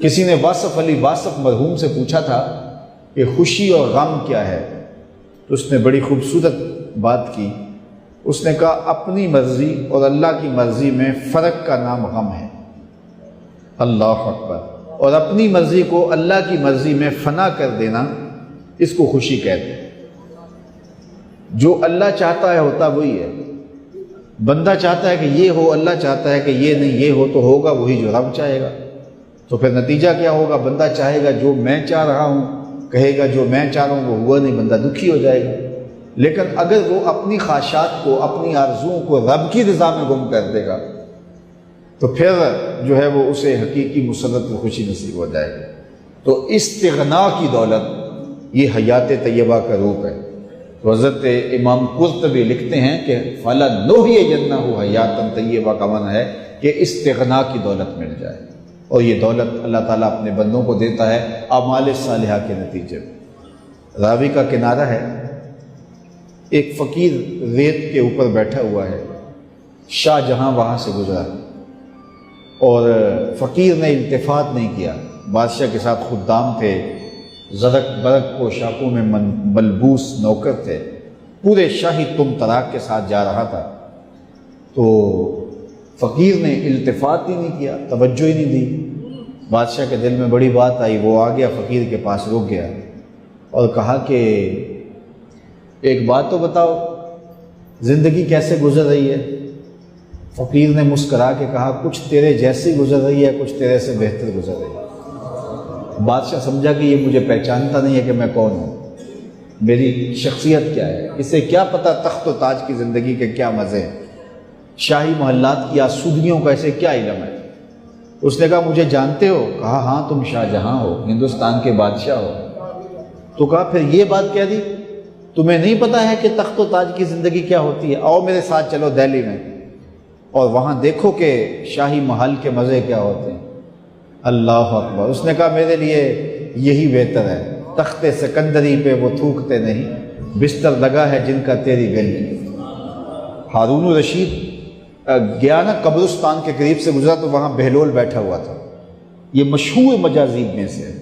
کسی نے واصف علی واصف مرحوم سے پوچھا تھا کہ خوشی اور غم کیا ہے، تو اس نے بڑی خوبصورت بات کی۔ اس نے کہا اپنی مرضی اور اللہ کی مرضی میں فرق کا نام غم ہے۔ اللہ اکبر۔ اور اپنی مرضی کو اللہ کی مرضی میں فنا کر دینا، اس کو خوشی کہتے ہیں۔ جو اللہ چاہتا ہے ہوتا وہی ہے۔ بندہ چاہتا ہے کہ یہ ہو، اللہ چاہتا ہے کہ یہ نہیں، یہ ہو تو ہوگا وہی جو رب چاہے گا۔ تو پھر نتیجہ کیا ہوگا؟ بندہ چاہے گا جو میں چاہ رہا ہوں، کہے گا جو میں چاہ رہا ہوں وہ ہوا نہیں، بندہ دکھی ہو جائے گا۔ لیکن اگر وہ اپنی خواہشات کو، اپنی آرزوؤں کو رب کی رضا میں گم کر دے گا تو پھر جو ہے وہ اسے حقیقی مسرت و خوشی نصیب ہو جائے گی۔ تو استغنا کی دولت یہ حیات طیبہ کا روپ ہے۔ تو حضرت امام قرطبی لکھتے ہیں کہ فَلَنُحْيِيَنَّهُ حَيَاةً طیبہ کا معنی ہے کہ استغنا کی دولت مل جائے، اور یہ دولت اللہ تعالیٰ اپنے بندوں کو دیتا ہے اعمال صالحہ کے نتیجے میں۔ راوی کا کنارہ ہے، ایک فقیر ریت کے اوپر بیٹھا ہوا ہے، شاہ جہاں وہاں سے گزرا اور فقیر نے التفات نہیں کیا۔ بادشاہ کے ساتھ خدام تھے، زرق برق پوشاکوں میں ملبوس نوکر تھے، پورے شاہی تم تراک کے ساتھ جا رہا تھا۔ تو فقیر نے التفات ہی نہیں کیا، توجہ ہی نہیں دی۔ بادشاہ کے دل میں بڑی بات آئی، وہ آ گیا فقیر کے پاس، رک گیا اور کہا کہ ایک بات تو بتاؤ، زندگی کیسے گزر رہی ہے؟ فقیر نے مسکرا کے کہا کچھ تیرے جیسی گزر رہی ہے، کچھ تیرے سے بہتر گزر رہی ہے۔ بادشاہ سمجھا کہ یہ مجھے پہچانتا نہیں ہے کہ میں کون ہوں، میری شخصیت کیا ہے، اسے کیا پتہ تخت و تاج کی زندگی کے کیا مزے ہیں، شاہی محلات کی آسودگیوں کا اسے کیا علم ہے۔ اس نے کہا مجھے جانتے ہو؟ کہا ہاں تم شاہ جہاں ہو، ہندوستان کے بادشاہ ہو۔ تو کہا پھر یہ بات کہہ دی، تمہیں نہیں پتہ ہے کہ تخت و تاج کی زندگی کیا ہوتی ہے؟ آؤ میرے ساتھ چلو دہلی میں اور وہاں دیکھو کہ شاہی محل کے مزے کیا ہوتے ہیں۔ اللہ اکبر۔ اس نے کہا میرے لیے یہی بہتر ہے، تخت سکندری پہ وہ تھوکتے نہیں، بستر لگا ہے جن کا تیری گلی۔ ہارون الرشید گیا نا قبرستان کے قریب سے گزرا تو وہاں بہلول بیٹھا ہوا تھا۔ یہ مشہور مجاذیب میں سے ہے۔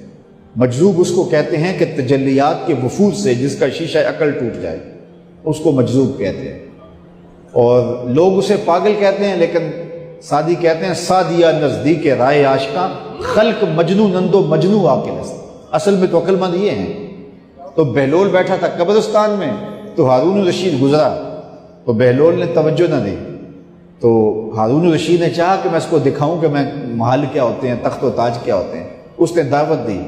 مجذوب اس کو کہتے ہیں کہ تجلیات کے وفود سے جس کا شیشہ عقل ٹوٹ جائے، اس کو مجذوب کہتے ہیں۔ اور لوگ اسے پاگل کہتے ہیں، لیکن سعدی کہتے ہیں سعدیہ نزدیک رائے عاشقاں، خلق مجنو نندو مجنو عاقل است۔ اصل میں تو عقل مند یہ ہیں۔ تو بہلول بیٹھا تھا قبرستان میں، تو ہارون الرشید گزرا تو بہلول نے توجہ نہ دی، تو ہارون الرشید نے چاہا کہ میں اس کو دکھاؤں کہ میں محل کیا ہوتے ہیں، تخت و تاج کیا ہوتے ہیں۔ اس نے دعوت دی،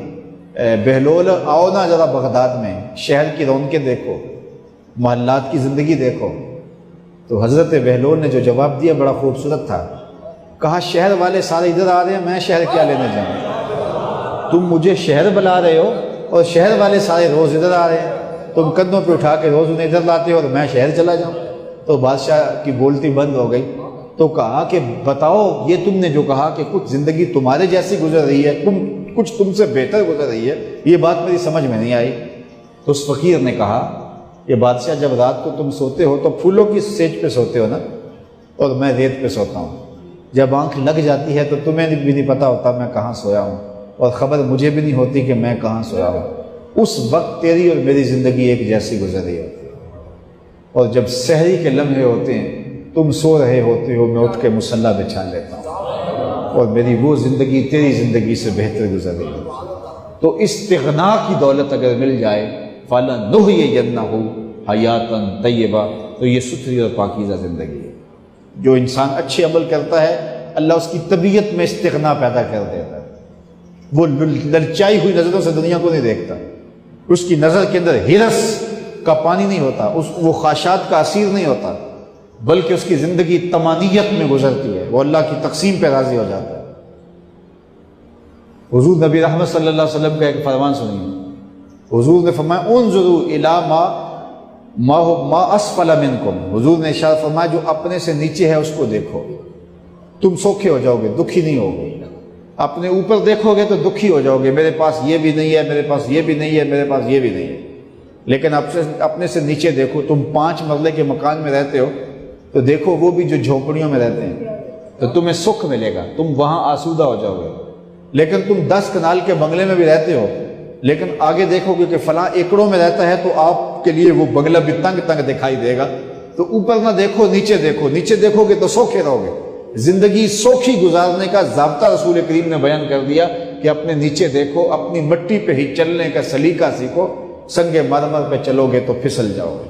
بہلول آؤ نا ذرا بغداد میں، شہر کی رونقیں دیکھو، محلات کی زندگی دیکھو۔ تو حضرت بہلول نے جو جواب دیا بڑا خوبصورت تھا، کہا شہر والے سارے ادھر آ رہے ہیں، میں شہر کیا لینے جاؤں؟ تم مجھے شہر بلا رہے ہو اور شہر والے سارے روز ادھر آ رہے ہیں، تم کندھوں پہ اٹھا کے روز انہیں ادھر لاتے ہو اور میں شہر چلا جاؤں؟ تو بادشاہ کی بولتی بند ہو گئی۔ تو کہا کہ بتاؤ، یہ تم نے جو کہا کہ کچھ زندگی تمہارے جیسی گزر رہی ہے، کچھ تم سے بہتر گزر رہی ہے، یہ بات میری سمجھ میں نہیں آئی۔ تو اس فقیر نے کہا کہ بادشاہ جب رات کو تم سوتے ہو تو پھولوں کی سیج پہ سوتے ہو نا، اور میں ریت پہ سوتا ہوں۔ جب آنکھ لگ جاتی ہے تو تمہیں بھی نہیں پتہ ہوتا میں کہاں سویا ہوں، اور خبر مجھے بھی نہیں ہوتی کہ میں کہاں سویا ہوں۔ اس وقت تیری اور میری زندگی ایک جیسی گزر رہی ہوتی ہے، اور جب سحری کے لمحے ہوتے ہیں، تم سو رہے ہوتے ہو، میں اٹھ کے مصلی بچھا لیتا ہوں، اور میری وہ زندگی تیری زندگی سے بہتر گزر رہی ہے۔ تو استغنا کی دولت اگر مل جائے، فَلَنُحْيِيَنَّهُ حَيَاةً طَيِّبَةً، تو یہ ستھری اور پاکیزہ زندگی ہے۔ جو انسان اچھے عمل کرتا ہے، اللہ اس کی طبیعت میں استغنا پیدا کر دیتا ہے۔ وہ للچائی ہوئی نظروں سے دنیا کو نہیں دیکھتا، اس کی نظر کے اندر ہرس کا پانی نہیں ہوتا، وہ خواہشات کا اسیر نہیں ہوتا، بلکہ اس کی زندگی طمانیت میں گزرتی ہے، وہ اللہ کی تقسیم پہ راضی ہو جاتا ہے۔ حضور نبی رحمت صلی اللہ علیہ وسلم کا ایک فرمان سنیے۔ حضور نے فرمایا انظروا الی ما اسفل منکم، حضور نے ارشاد فرمایا جو اپنے سے نیچے ہے اس کو دیکھو، تم سوکھے ہو جاؤ گے، دکھی نہیں ہوگے۔ اپنے اوپر دیکھو گے تو دکھی ہو جاؤ گے، میرے پاس یہ بھی نہیں ہے، میرے پاس یہ بھی نہیں ہے، میرے پاس یہ بھی نہیں ہے۔ لیکن اپنے سے نیچے دیکھو، تم 5 مرلے کے مکان میں رہتے ہو تو دیکھو وہ بھی جو جھونپڑیوں میں رہتے ہیں، تو تمہیں سکھ ملے گا، تم وہاں آسودہ ہو جاؤ گے۔ لیکن تم 10 کنال کے بنگلے میں بھی رہتے ہو، لیکن آگے دیکھو گے کہ فلاں ایکڑوں میں رہتا ہے تو آپ کے لیے وہ بنگلہ بھی تنگ تنگ دکھائی دے گا۔ تو اوپر نہ دیکھو، نیچے دیکھو، نیچے دیکھو گے تو سوکھے رہو گے۔ زندگی سوکھی گزارنے کا ضابطہ رسول کریم نے بیان کر دیا کہ اپنے نیچے دیکھو، اپنی مٹی پہ ہی چلنے کا سلیقہ سیکھو، سنگ مرمر پہ چلو گے تو پھسل جاؤ گے۔